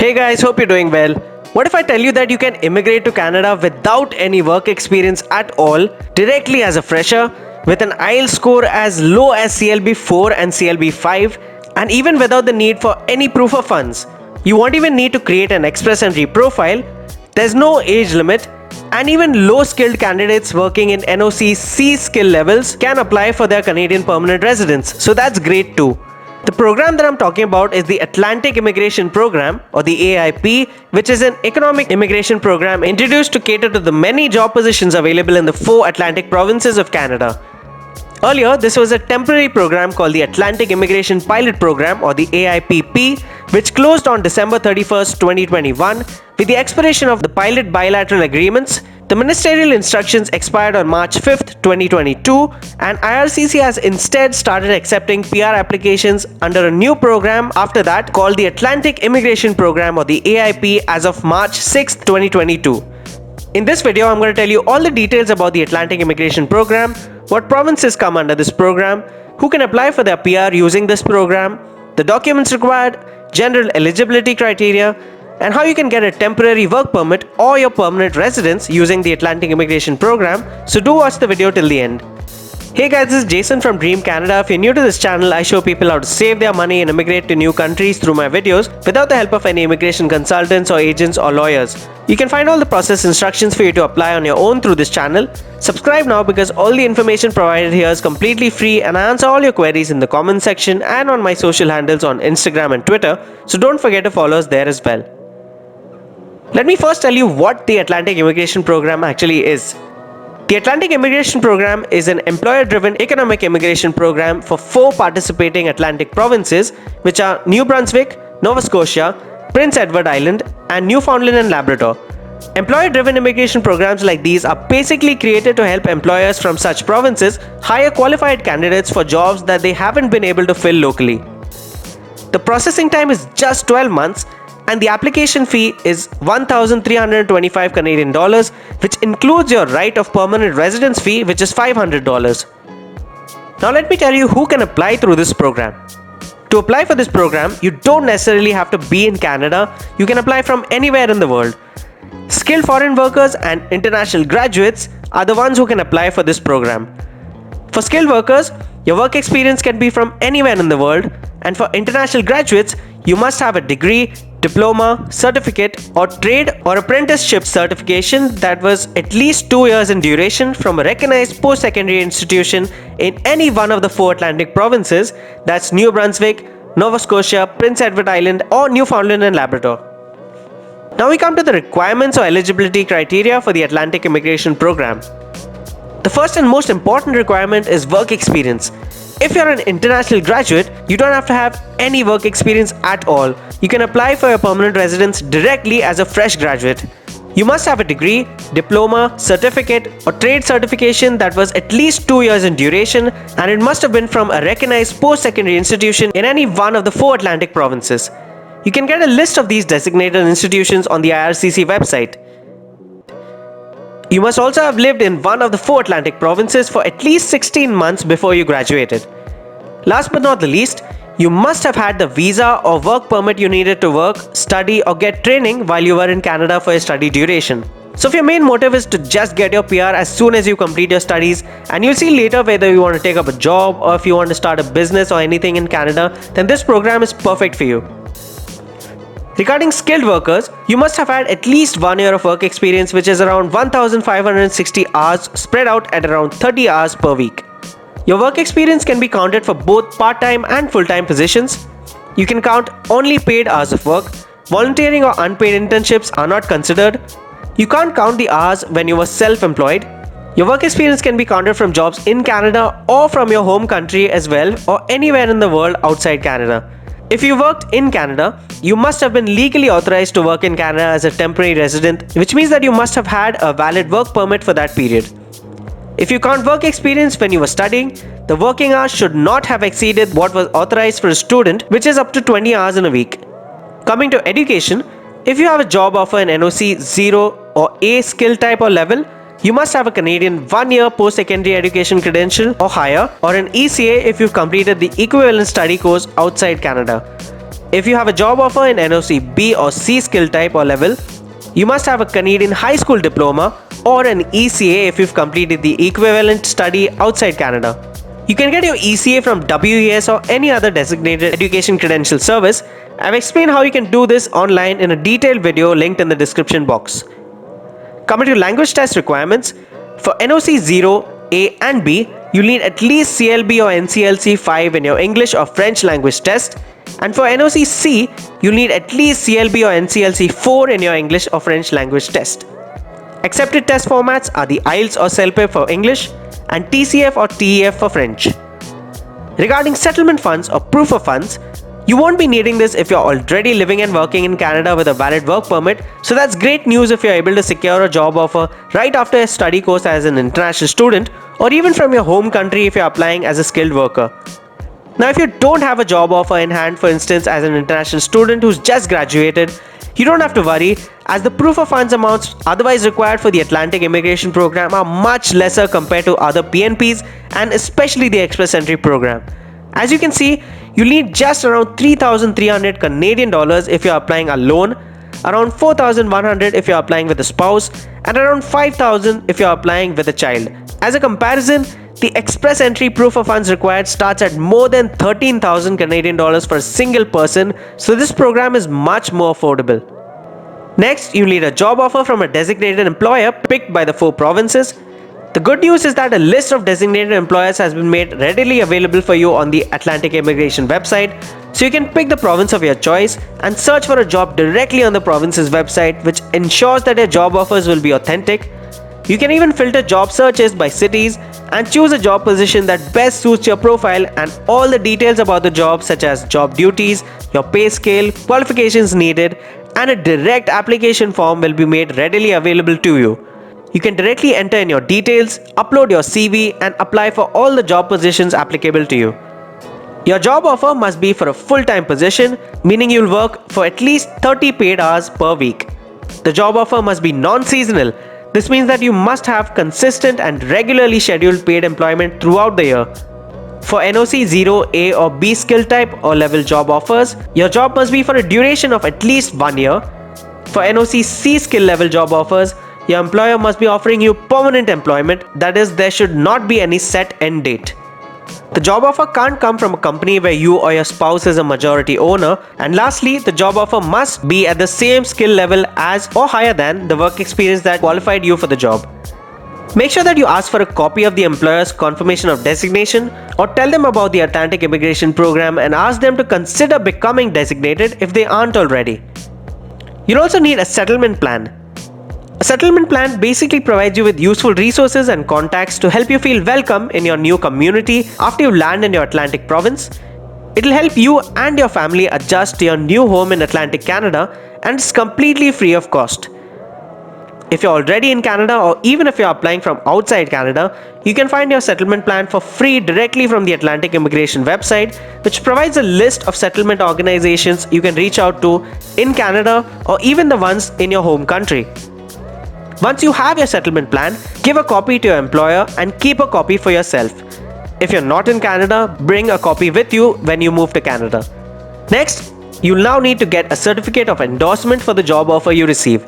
Hey guys, hope you're doing well. What if I tell you that you can immigrate to Canada without any work experience at all, directly as a fresher, with an IELTS score as low as CLB 4 and CLB 5, and even without the need for any proof of funds? You won't even need to create an Express Entry profile, there's no age limit, and even low-skilled candidates working in NOC C skill levels can apply for their Canadian permanent residence, so that's great too. The program that I'm talking about is the Atlantic Immigration Program, or the AIP, which is an economic immigration program introduced to cater to the many job positions available in the 4 Atlantic provinces of Canada. Earlier, this was a temporary program called the Atlantic Immigration Pilot Program, or the AIPP, which closed on December 31st, 2021. With the expiration of the pilot bilateral agreements, the ministerial instructions expired on March 5th, 2022, and IRCC has instead started accepting PR applications under a new program after that called the Atlantic Immigration Program, or the AIP, as of March 6th, 2022. In this video, I'm going to tell you all the details about the Atlantic Immigration Program, what provinces come under this program, who can apply for their PR using this program, the documents required, general eligibility criteria, and how you can get a temporary work permit or your permanent residence using the Atlantic Immigration Program, so do watch the video till the end. Hey guys, this is Jason from Dream Canada. If you're new to this channel, I show people how to save their money and immigrate to new countries through my videos without the help of any immigration consultants or agents or lawyers. You can find all the process instructions for you to apply on your own through this channel. Subscribe now because all the information provided here is completely free, and I answer all your queries in the comment section and on my social handles on Instagram and Twitter, so don't forget to follow us there as well. Let me first tell you what the Atlantic Immigration Program actually is. The Atlantic Immigration Program is an employer-driven economic immigration program for 4 participating Atlantic provinces, which are New Brunswick, Nova Scotia, Prince Edward Island, and Newfoundland and Labrador. Employer-driven immigration programs like these are basically created to help employers from such provinces hire qualified candidates for jobs that they haven't been able to fill locally. The processing time is just 12 months, and the application fee is 1,325 Canadian dollars, which includes your right of permanent residence fee, which is $500. Now let me tell you who can apply through this program. To apply for this program, you don't necessarily have to be in Canada. You can apply from anywhere in the world. Skilled foreign workers and international graduates are the ones who can apply for this program. For skilled workers, your work experience can be from anywhere in the world, and for international graduates, you must have a degree, diploma, certificate, or trade or apprenticeship certification that was at least 2 years in duration from a recognized post-secondary institution in any one of the 4 Atlantic provinces, that's New Brunswick, Nova Scotia, Prince Edward Island, or Newfoundland and Labrador. Now we come to the requirements or eligibility criteria for the Atlantic Immigration Program. The first and most important requirement is work experience. If you're an international graduate, you don't have to have any work experience at all. You can apply for your permanent residence directly as a fresh graduate. You must have a degree, diploma, certificate, or trade certification that was at least 2 years in duration, and it must have been from a recognized post-secondary institution in any one of the 4 Atlantic provinces. You can get a list of these designated institutions on the IRCC website. You must also have lived in one of the 4 Atlantic provinces for at least 16 months before you graduated. Last but not the least, you must have had the visa or work permit you needed to work, study, or get training while you were in Canada for your study duration. So if your main motive is to just get your PR as soon as you complete your studies, and you'll see later whether you want to take up a job or if you want to start a business or anything in Canada, then this program is perfect for you. Regarding skilled workers, you must have had at least 1 year of work experience, which is around 1,560 hours spread out at around 30 hours per week. Your work experience can be counted for both part-time and full-time positions. You can count only paid hours of work. Volunteering or unpaid internships are not considered. You can't count the hours when you were self-employed. Your work experience can be counted from jobs in Canada or from your home country as well, or anywhere in the world outside Canada. If you worked in Canada, you must have been legally authorized to work in Canada as a temporary resident, which means that you must have had a valid work permit for that period. If you count work experience when you were studying, the working hours should not have exceeded what was authorized for a student, which is up to 20 hours in a week. Coming to education, if you have a job offer in NOC 0 or A skill type or level, you must have a Canadian 1-year post-secondary education credential or higher, or an ECA if you've completed the equivalent study course outside Canada. If you have a job offer in NOC B or C skill type or level, you must have a Canadian high school diploma or an ECA if you've completed the equivalent study outside Canada. You can get your ECA from WES or any other designated education credential service. I've explained how you can do this online in a detailed video linked in the description box. Coming to language test requirements, for NOC 0, A and B, you'll need at least CLB or NCLC 5 in your English or French language test, and for NOC C, you'll need at least CLB or NCLC 4 in your English or French language test. Accepted test formats are the IELTS or CELPE for English and TCF or TEF for French. Regarding settlement funds or proof of funds, you won't be needing this if you're already living and working in Canada with a valid work permit, so that's great news if you're able to secure a job offer right after a study course as an international student, or even from your home country if you're applying as a skilled worker. Now, if you don't have a job offer in hand, for instance as an international student who's just graduated, you don't have to worry, as the proof of funds amounts otherwise required for the Atlantic Immigration Program are much lesser compared to other PNPs and especially the Express Entry Program. As you can see, you need just around 3,300 Canadian dollars if you're applying alone, around 4,100 if you're applying with a spouse, and around 5,000 if you're applying with a child. As a comparison, the Express Entry proof of funds required starts at more than 13,000 Canadian dollars for a single person, so this program is much more affordable. Next, you need a job offer from a designated employer picked by the 4 provinces. The good news is that a list of designated employers has been made readily available for you on the Atlantic Immigration website, so you can pick the province of your choice and search for a job directly on the province's website, which ensures that your job offers will be authentic. You can even filter job searches by cities and choose a job position that best suits your profile, and all the details about the job such as job duties, your pay scale, qualifications needed, and a direct application form will be made readily available to you. You can directly enter in your details, upload your CV, and apply for all the job positions applicable to you. Your job offer must be for a full-time position, meaning you'll work for at least 30 paid hours per week. The job offer must be non-seasonal. This means that you must have consistent and regularly scheduled paid employment throughout the year. For NOC 0, A or B skill type or level job offers, your job must be for a duration of at least 1 year. For NOC C skill level job offers, your employer must be offering you permanent employment, that is, there should not be any set end date. The job offer can't come from a company where you or your spouse is a majority owner. And lastly, the job offer must be at the same skill level as or higher than the work experience that qualified you for the job. Make sure that you ask for a copy of the employer's confirmation of designation, or tell them about the Atlantic Immigration Program and ask them to consider becoming designated if they aren't already. You'll also need a settlement plan. A settlement plan basically provides you with useful resources and contacts to help you feel welcome in your new community after you land in your Atlantic province. It'll help you and your family adjust to your new home in Atlantic Canada, and it's completely free of cost. If you're already in Canada, or even if you're applying from outside Canada, you can find your settlement plan for free directly from the Atlantic Immigration website, which provides a list of settlement organizations you can reach out to in Canada or even the ones in your home country. Once you have your settlement plan, give a copy to your employer and keep a copy for yourself. If you're not in Canada, bring a copy with you when you move to Canada. Next, you'll now need to get a certificate of endorsement for the job offer you receive.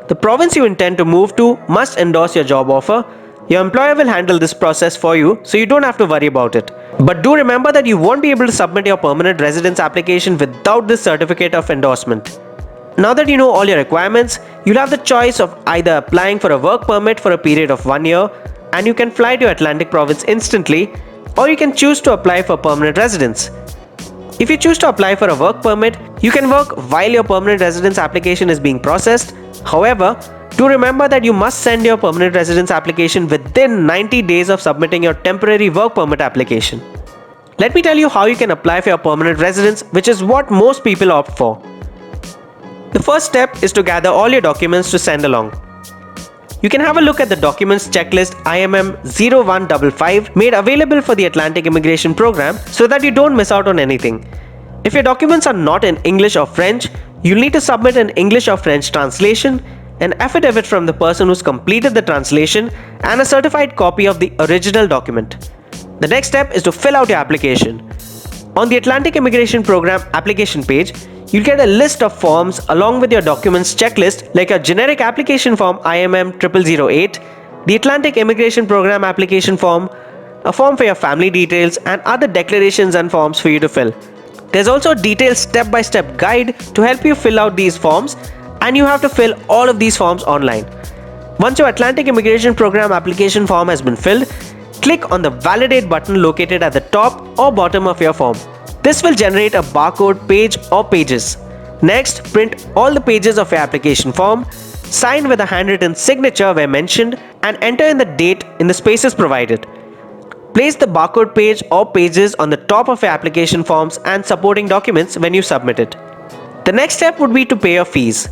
The province you intend to move to must endorse your job offer. Your employer will handle this process for you, so you don't have to worry about it. But do remember that you won't be able to submit your permanent residence application without this certificate of endorsement. Now that you know all your requirements, you'll have the choice of either applying for a work permit for a period of 1 year, and you can fly to Atlantic Province instantly, or you can choose to apply for permanent residence. If you choose to apply for a work permit, you can work while your permanent residence application is being processed. However, do remember that you must send your permanent residence application within 90 days of submitting your temporary work permit application. Let me tell you how you can apply for your permanent residence, which is what most people opt for. The first step is to gather all your documents to send along. You can have a look at the documents checklist IMM 0155 made available for the Atlantic Immigration Program so that you don't miss out on anything. If your documents are not in English or French, you'll need to submit an English or French translation, an affidavit from the person who's completed the translation, and a certified copy of the original document. The next step is to fill out your application. On the Atlantic Immigration Program application page, you'll get a list of forms along with your documents checklist like a generic application form IMM 0008, the Atlantic Immigration Program application form, a form for your family details, and other declarations and forms for you to fill. There's also a detailed step-by-step guide to help you fill out these forms, and you have to fill all of these forms online. Once your Atlantic Immigration Program application form has been filled, click on the Validate button located at the top or bottom of your form. This will generate a barcode page or pages. Next, print all the pages of your application form, sign with a handwritten signature where mentioned, and enter in the date in the spaces provided. Place the barcode page or pages on the top of your application forms and supporting documents when you submit it. The next step would be to pay your fees.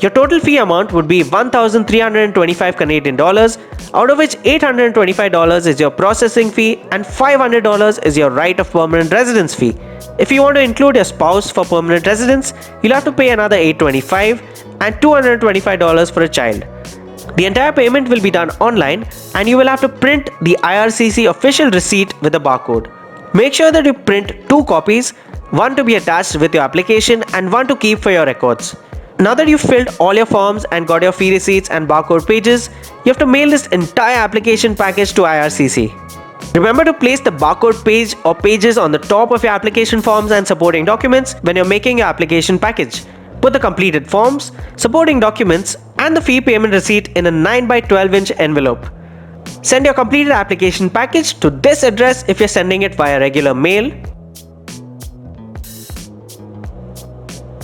Your total fee amount would be 1,325 Canadian dollars, out of which $825 is your processing fee and $500 is your right of permanent residence fee. If you want to include your spouse for permanent residence, you'll have to pay another $825 and $225 for a child. The entire payment will be done online, and you will have to print the IRCC official receipt with a barcode. Make sure that you print 2 copies, one to be attached with your application and one to keep for your records. Now that you've filled all your forms and got your fee receipts and barcode pages, you have to mail this entire application package to IRCC. Remember to place the barcode page or pages on the top of your application forms and supporting documents when you're making your application package. Put the completed forms, supporting documents, and the fee payment receipt in a 9x12-inch envelope. Send your completed application package to this address if you're sending it via regular mail,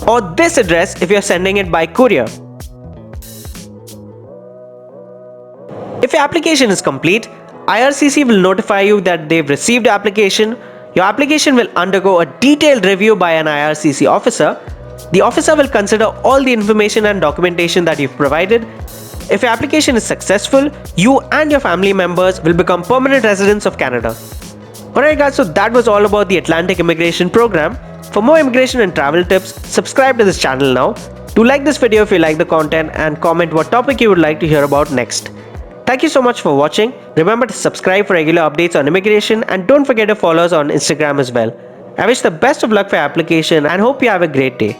or this address if you're sending it by courier. If your application is complete, IRCC will notify you that they've received your application. Your application will undergo a detailed review by an IRCC officer. The officer will consider all the information and documentation that you've provided. If your application is successful, you and your family members will become permanent residents of Canada. Alright guys, so that was all about the Atlantic Immigration Program. For more immigration and travel tips, subscribe to this channel now. Do like this video if you like the content and comment what topic you would like to hear about next. Thank you so much for watching. Remember to subscribe for regular updates on immigration and don't forget to follow us on Instagram as well. I wish the best of luck for your application and hope you have a great day.